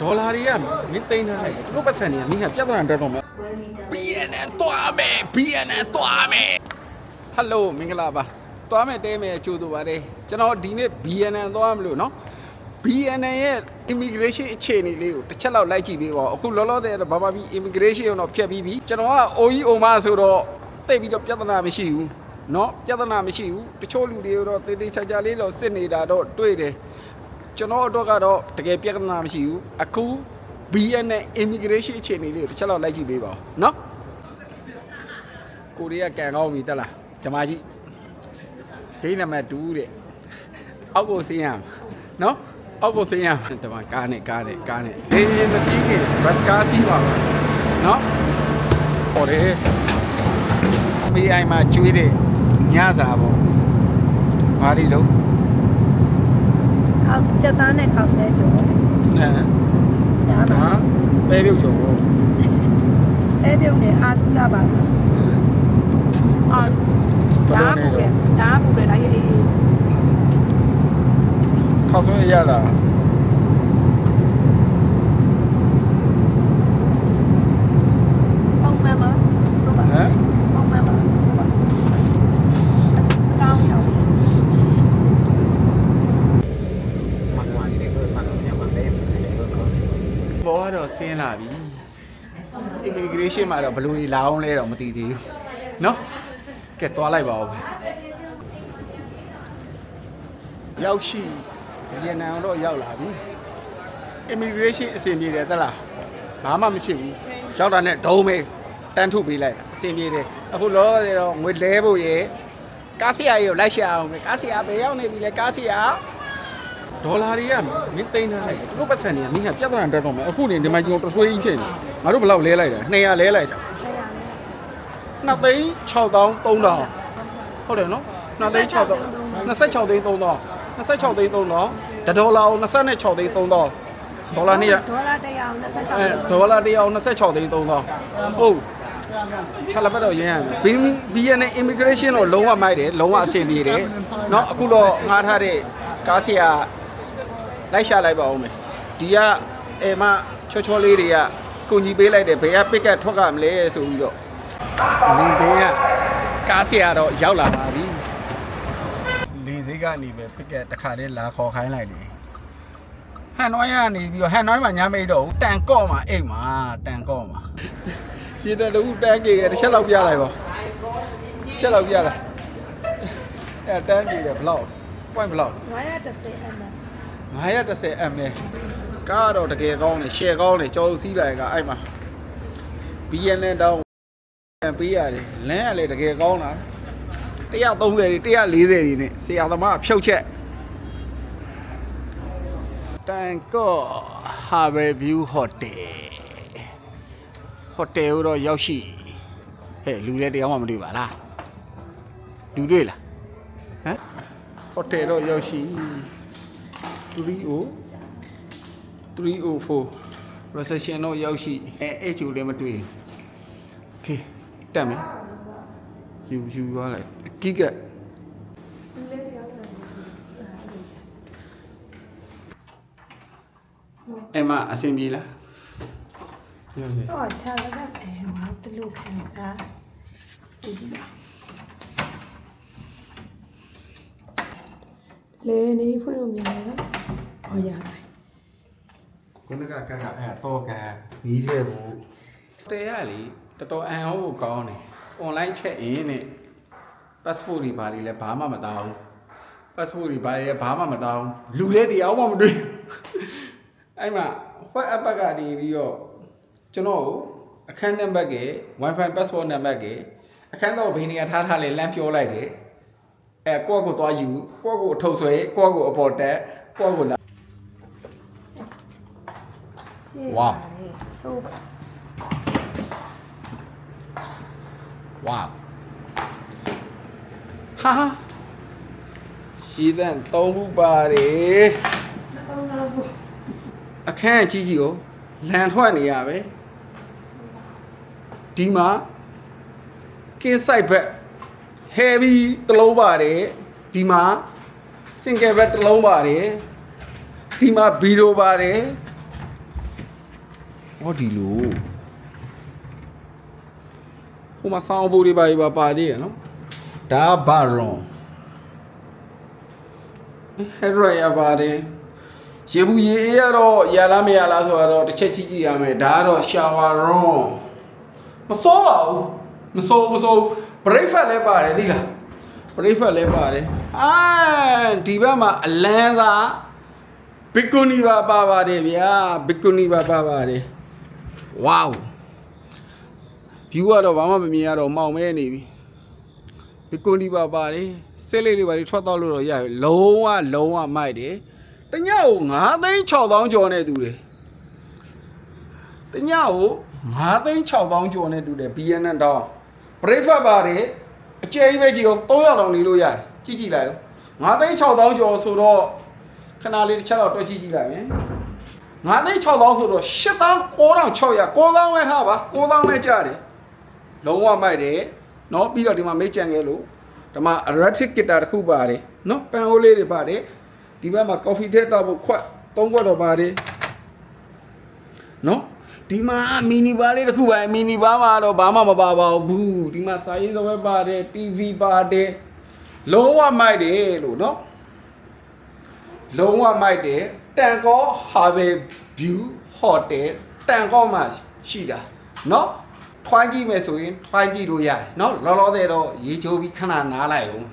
ဒေါ်လာတွေကမင်းသိမ်းထားလိုက်သူတို့ပတ်စံတွေကမင်းကပြဿနာတက်တော့မယ် BNN သွားမယ် BNN သွားမယ်ဟယ်လိုမင်္ဂလာပါသွားမယ်တဲမယ်ကြိုးတူပါတယ်ကျွန်တော်ဒီနေ့ BNN သွားမလို့နော် BNN ရဲ့ immigration အခြေအနေလေးကိုတစ်ချက်လောက်လိုက်ကြည့်ပေးပါအခုလောလောဆယ်တော့ဘာမှပြီး immigration ကိုတော့ဖျက်ပြီးပြီကျွန်တော်က OE ဆိုတော့တိတ်ပြီးတော့ပြဿနာမရှိဘူးနော်ပြဿနာမရှိဘူးတချို့လူတွေတော့တေးသေးချာချာလေးတော့စစ်နေတာတော့တွေ့တယ်ကျွန်တော်တို့ကတော့တကယ်ပြဿနာမရှိဘူးအခု BNN immigration အခြေအနေလေးကိုတစ်ချက်လောက်လိုက်ကြည့်ပေးပါနော်ကိုရီးယားကန်ကောင်းပြီတက်လားဓမ္မကြီးဂိမ်းနံပါတ်2တဲ့အောက်ကိုဆင်းရမှာနော်အောက်ကိုဆင်းရမှာဓမ္မကားနဲ့အေးမစီးခင်ဘတ်ကားစီးပါနော်ဟောတယ်မေးအိုင်မှာကျွေးတဲ့ညစာပေါ့ဘာတွေတော့ကြက်သားနဲ့ခောက်ဆဲကြော်ဟမ်ဒါပဲပြုတ်ကြော်ပဲပြုတ်နဲ့အာလူလာပါအာဒါပူတယ်ဒါအေးခောက်ဆွဲရတာပေါင်မမဆိုပါဟမ်ပေါင်မမဆိုပါကောင်းရောဘောကတော့ဆင်းလာပြီ immigration မှာတော့ဘယ်လိုလာအောင်လဲတော့မသိသေးဘူးเนาะကဲသွားလိုက်ပါဦးရောက်ရှိဗီယက်နမ်တော့ရောက်လာပြီ immigration အဆင်ပြေတယ်သလားဘာမှမဖြစ်ဘူးရောက်တာနဲ့ဒုံးမေးတန်းထုတ်ပေးလိုက်တာအဆင်ပြေတယ်အခုလောဆယ်တော့ငွေလဲဖို့ရေကားဆရာကြီးကိုလိုက်ရှာအောင်ပဲကားဆရာဘယ်ရောက်နေပြီလဲကားဆရာဒေါ်လာတွေကမင်းသိမ်းထားလိုက်သူတို့ပတ်စံတွေကမင်းကပြဿနာတက်တော့မယ်အခုနေဒီမှာကျွန်တော်တဆွေးကြီးဖြစ်နေငါတို့ဘယ်လောက်လဲလိုက်တာ200လဲလိုက်တာ2သိန်း6300ဟုတ်တယ်နော်2သိန်း6000 26သိန်း3000 26သိန်း3000တဒေါ်လာကို26သိန်း3000ဒေါ်လာ200ဒေါ်လာ100 26သိန်း3000ဟုတ်ချလာပတ်တော့ရမ်းရမယ် BNN immigration တော့လုံးဝမိုက်တယ်လုံးဝအဆင်ပြေတယ်เนาะအခုတော့ငားထားတဲ့ကားဆရာလိုက်ရှာလိုက်ပါဦးမယ်ဒီကအဲမချောလေးတွေကကုန်ကြီးပေးလိုက်တယ်ဘယ်ကပစ်ကတ်ထွက်ကမလဲဆိုပြီးတော့နင်းဘေးကကားဆရာတော့ရောက်လာပါပြီလေစိတ်ကနေပဲပစ်ကတ်တစ်ခါတည်းလာခေါ်ခိုင်းလိုက်တယ်ဟန်နွိုင်းကနေပြီးတော့ဟန်နွိုင်းမှာညမ်းမိတ်တော့တန်ကော့မှာအိမ်မှာတန်ကော့မှာရေတတူတန်းကြီးတစ်ချက်လောက်ပြလိုက်ပါချက်လောက်ပြလိုက်အဲတန်းကြီးတယ်ဘလောက် point ဘလောက်910mm ကားတော့တကယ်ကောင်းတယ်ရှယ်ကောင်းတယ်ကြော်စီးလိုက်ကအဲ့မှာ BNN တောင်းပေးရတယ်လမ်းကလည်းတကယ်ကောင်းတာ130တွေ140တွေနဲ့ဆရာသမားဖြုတ်ချက်တန်ကော့ Harbour View Hotel တော့ရောက်ရှိဟဲ့လူလည်းတရားမှမတွေ့ပါလားလူတွေ့လားဟမ်ဟိုတယ်တော့ရောက်ရှိ304 reception တော့ရောက်ရှိအဲ့ချိုလည်းမတွေ့ဘူးโอเคတက်မယ်ယူသွားလိုက်ကိကအဲ့မအဆင်ပြေလားတော့ချာလည်းဟောတလူခံတာဒီကြည့်ပါလေနေဖွင့်လို့မြင်တယ်နော်ဟောရတယ်ခုနကအဲ့တော့ကမီးထဲဘူးတဲရလေတော်တော်အန်ဟောဖို့ကောင်းတယ် online check in နဲ့ passport တွေဘာတွေလဲဘာမှမတောင်း passport တွေဘာတွေလဲဘာမှမတောင်းလူလည်းတရားမှမတွေ့အဲ့မှာ WhatsApp ကနေပြီးတော့ကျွန်တော်အခန်းနံပါတ်က Wi-Fi passport နံပါတ်ကအခန်းတော့ဘယ်နေရာထားလဲလမ်းပြောလိုက်တယ်ကိုယ့်ကိုသွားယူကိုယ့်ကိုအထုတ်ဆွဲကိုယ့်ကိုအပေါ်တက်ကိုယ့်ကိုလာဝါဆိုဝါဟာရှီးတဲ့3ခုပါတယ်အခန်းကြီးကိုလန်ထွက်နေရပဲဒီမှာကင်းဆိုင်ဘက် heavy တစ်လုံးပါတယ်ဒီမှာ single bed တစ်လုံးပါတယ်ဒီမှာ video ပါတယ် ဟောဒီလိုဟိုမှာစောင်းဘူတွေပါသေးရနော်ဒါဘာရွန်ဟဲ့ရရပါတယ်ရေဘူးရေအေးရတော့ရလားမရလားဆိုတော့တစ်ချက်ကြည့်ရမယ်ဒါကတော့ရှာဝါရွန်မစိုးပါဘူးမစိုး breakfast လည်းပါတယ်သိလား breakfast လည်းပါတယ်ဒီဘက်မှာအလန်းစားဘီကူနီပါပါတယ်ဗျာဘီကူနီပါပါတယ်ဝေါ view ကတော့ဘာမှမမြင်ရတော့မှောင်မဲနေပြီဘီကူနီပါပါတယ်စစ်လေးတွေပါထွက်တော့လို့တော့ရပြီလုံးဝမိုက်တယ်တညကို9,600,000ကျော်နဲ့တူတယ်တညကို9,600,000ကျော်နဲ့တူတယ် BNN တောင်း breakfast ပါတယ်အကျယ်ကြီးပဲကြည့်အောင်3ရောက်တောင်နေလို့ရတယ်ကြည့်လိုက်ရော9,600,000ကျော်ဆိုတော့ခဏလေးတစ်ချက်တော့တွက်ကြည့်လိုက်မယ်9,600,000ဆိုတော့8,9,600 9,000ပဲထားပါ9,000ပဲကြတယ်လုံးဝမိုက်တယ်เนาะပြီးတော့ဒီမှာမိတ်ကြံခဲ့လို့ဒီမှာ electric guitar တစ်ခုပါတယ်เนาะပန်အိုးလေးတွေပါတယ်ဒီဘက်မှာ coffee ထဲတောက်ဖို့ခွက်3ခွက်တော့ပါတယ်เนาะဒီမှာမီနီဘာလေးတစ်ခုပါမီနီဘာမှာတော့ဘာမှမပါပါဘူးဒီမှာစာရေးစပွဲပါတယ် TV ပါတယ်လုံးဝမိုက်တယ်လို့เนาะလုံးဝမိုက်တယ်တန်ကော Harvey View Hotel တန်ကောမှာရှိတာเนาะထွိုင်းကြည့်မယ်ဆိုရင်ထွိုင်းကြည့်လို့ရတယ်เนาะလောလောဆယ်တော့ရေချိုးပြီးခဏနားလိုက်အောင်